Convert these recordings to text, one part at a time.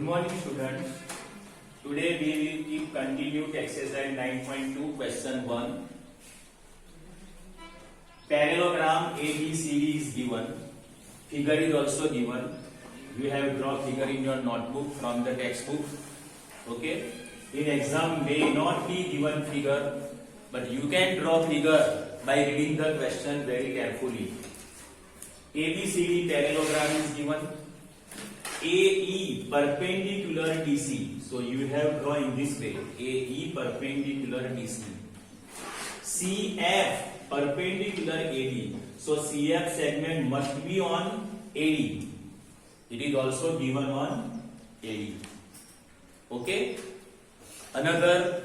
Good morning, students. Today we will keep continued exercise 9.2 question 1. Parallelogram ABCD is given. Figure is also given. You have drawn figure in your notebook from the textbook. Okay. In exam may not be given figure, but you can draw figure by reading the question very carefully. ABCD parallelogram is given. AE perpendicular DC. So you have drawn in this way. AE perpendicular DC. CF perpendicular AD. So CF segment must be on AD. It is also given on AD. Okay. Another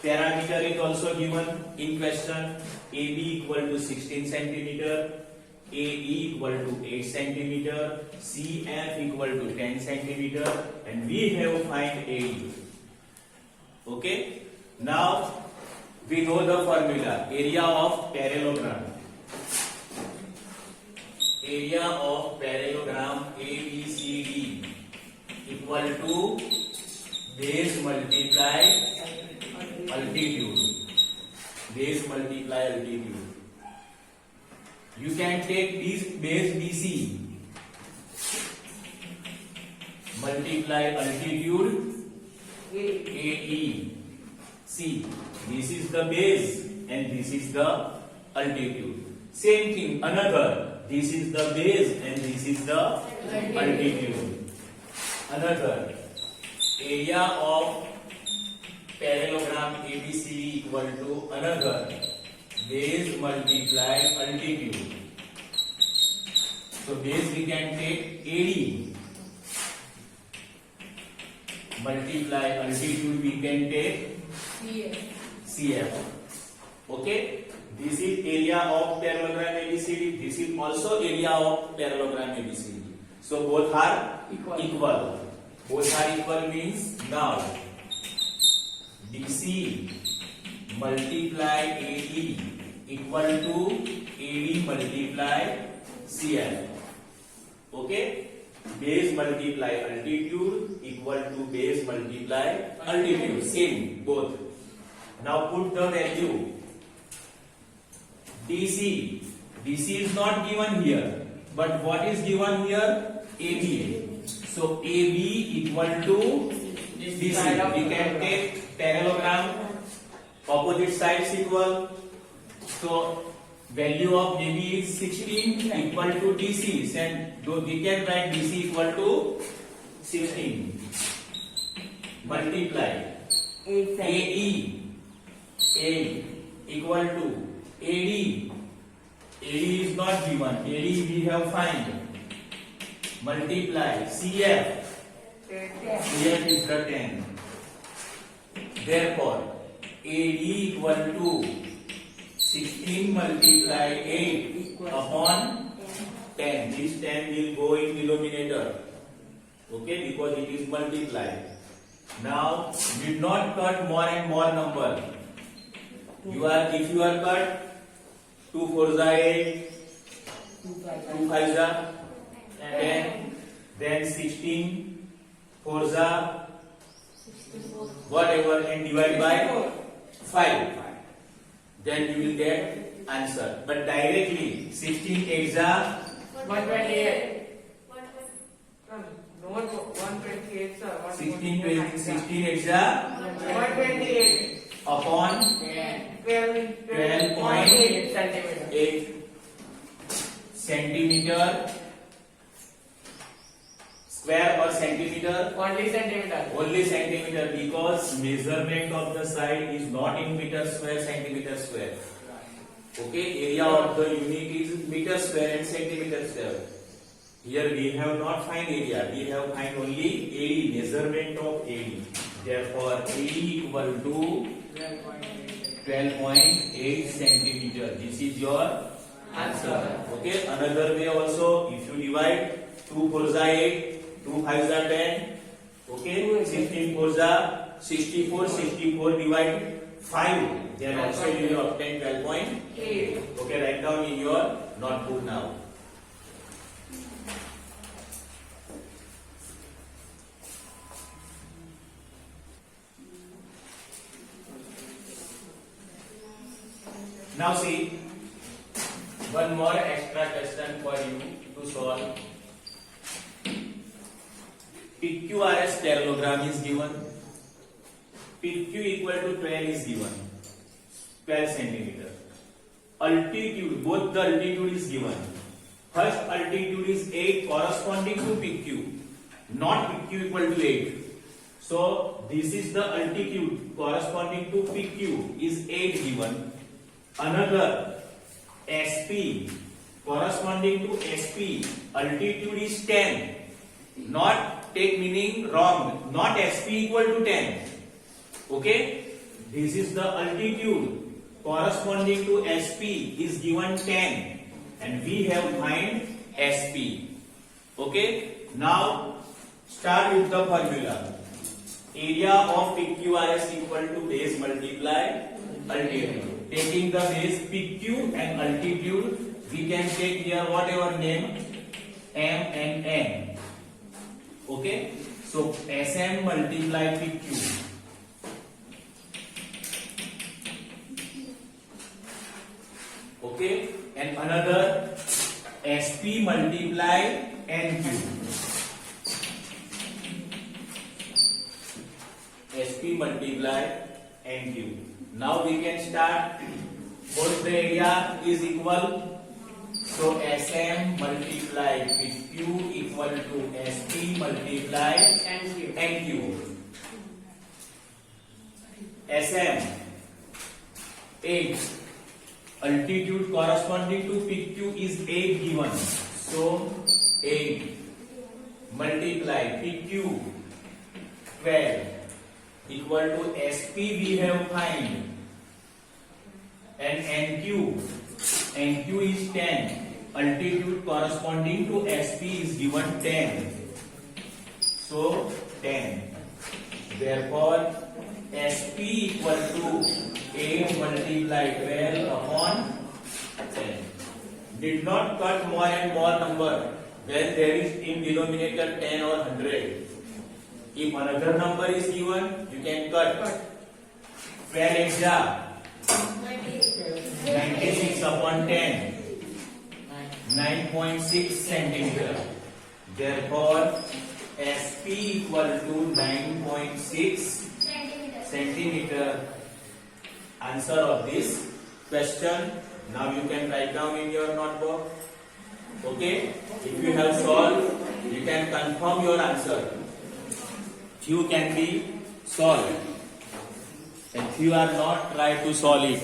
parameter is also given in question. AB equal to 16 centimeter. AE equal to 8 centimeter, CF equal to 10 centimeter, and we have find AE. Okay. Now we know the formula. Area of parallelogram. Area of parallelogram ABCD equal to base multiply altitude. Base multiply altitude. You can take this base BC, multiply altitude AE. See, this is the base and this is the altitude. Same thing, another. This is the base and this is the altitude. Another. Area of parallelogram ABCD equal to another. Base multiply altitude. So base we can take AD. Multiply altitude we can take CF. Okay. This is area of parallelogram ABCD. This is also area of parallelogram ABCD. So both are equal. Both are equal means now DC multiply AE equal to AD multiply CF. Okay. Base multiply altitude equal to base multiply altitude. Same both. Now put the value. DC. DC is not given here. But what is given here? AB. So AB equal to DC. We can take parallelogram. Opposite sides equal. So value of AB is 16 equal to DC. And we can write DC equal to 16. Multiply AE. A equal to AD. AD is not given. AD we have find. Multiply CF. CF is the 10. Therefore AD equal to 16 multiply 8 upon 10. This 10 will go in denominator. Okay, because it is multiplied. Now, did not cut more and more number. If you are cut 2 4s are 8, 2 5s are 10, then 16 4s are whatever and divide by 5. Then you will get answer. But directly 16 8s are 128. No, 128 sir. 16 8s are 128 upon 12.8 centimeter. 8 centimeter square or centimeter? Only centimeter. Only centimeter, because measurement of the side is not in meter square, centimeter square. Okay, area of the unit is meter square and centimeter square. Here we have not find area, we have find only AD, measurement of AD. Therefore AD equal to 12.8 centimeter. This is your answer. Okay, another way also, if you divide 2 4s are 8, 2 5s are 10. Okay, 16 4s are 64, 64 divide 5. Then also you will obtain 12.8. Okay, write down in your notebook now. Now see, one more extra question for you to solve. PQRS parallelogram is given. PQ equal to 12 is given. 12 centimeter. Altitude, both the altitude is given. First altitude is 8 corresponding to PQ, not PQ equal to 8. So this is the altitude corresponding to PQ is 8 given. Another SP corresponding to SP altitude is 10. Not take meaning wrong. Not SP equal to 10. Okay. This is the altitude corresponding to SP is given 10 and we have find SP. Okay. Now start with the formula. Area of PQRS equal to base multiply altitude. Taking the base PQ and altitude, we can take here whatever name M and N. Okay. So SM multiply PQ. Okay, and another SP multiply NQ. SP multiply NQ. Now we can start. Both the area is equal. So SM multiply PQ equal to SP multiply NQ. SM 8. Altitude corresponding to PQ is 8 given. So 8 multiply PQ 12 equal to SP we have find and NQ is 10. Altitude corresponding to SP is given 10. So 10. Therefore SP equal to 8 multiply 12 upon 10. Did not cut more and more number when there is in denominator 10 or 100. If another number is given, you can cut. 12 extra 96 upon 10. 9.6 centimeter. Therefore, SP equal to 9.6 centimeter. Answer of this question. Now you can write down in your notebook. Okay. If you have solved, you can confirm your answer. Few can be solved, and few are not. Try to solve it.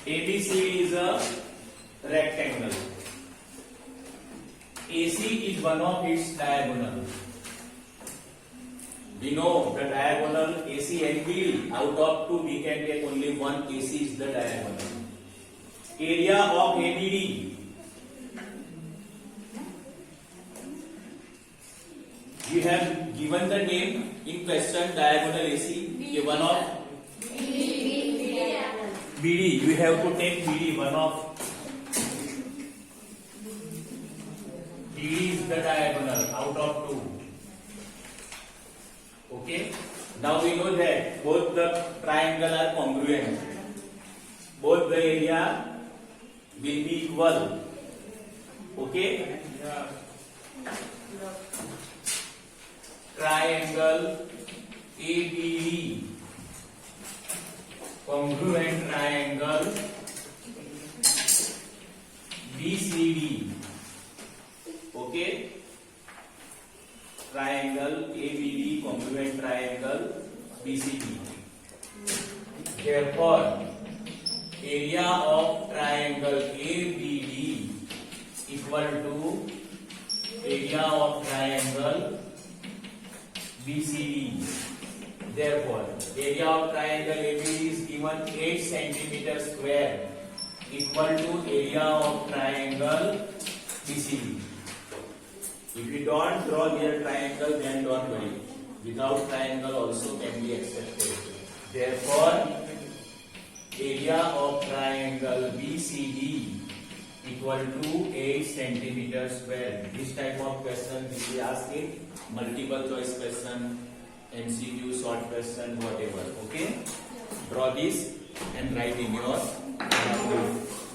ABC is a rectangle. AC is one of its diagonal. We know the diagonal AC and BD. Out of two, we can take only one. AC is the diagonal. Area of ABD. We have given the name in question diagonal AC. A one of BD. You have to take BD. One of BD is the diagonal out of two. Okay. Now we know that both the triangle are congruent. Both the area will be equal. Okay. Triangle ABD, congruent triangle BCD. Okay. Triangle ABD, congruent triangle BCD. Therefore, area of triangle ABD equal to area of triangle BCD. Therefore, area of triangle ABD is given 8 centimeter square equal to area of triangle BCD. If you don't draw near triangle, then don't worry. Without triangle also can be accepted. Therefore, area of triangle BCD equal to 8 centimeter square. This type of question will be asked in multiple choice question MCQ, short question, whatever. Okay. Draw this and write in your notebook.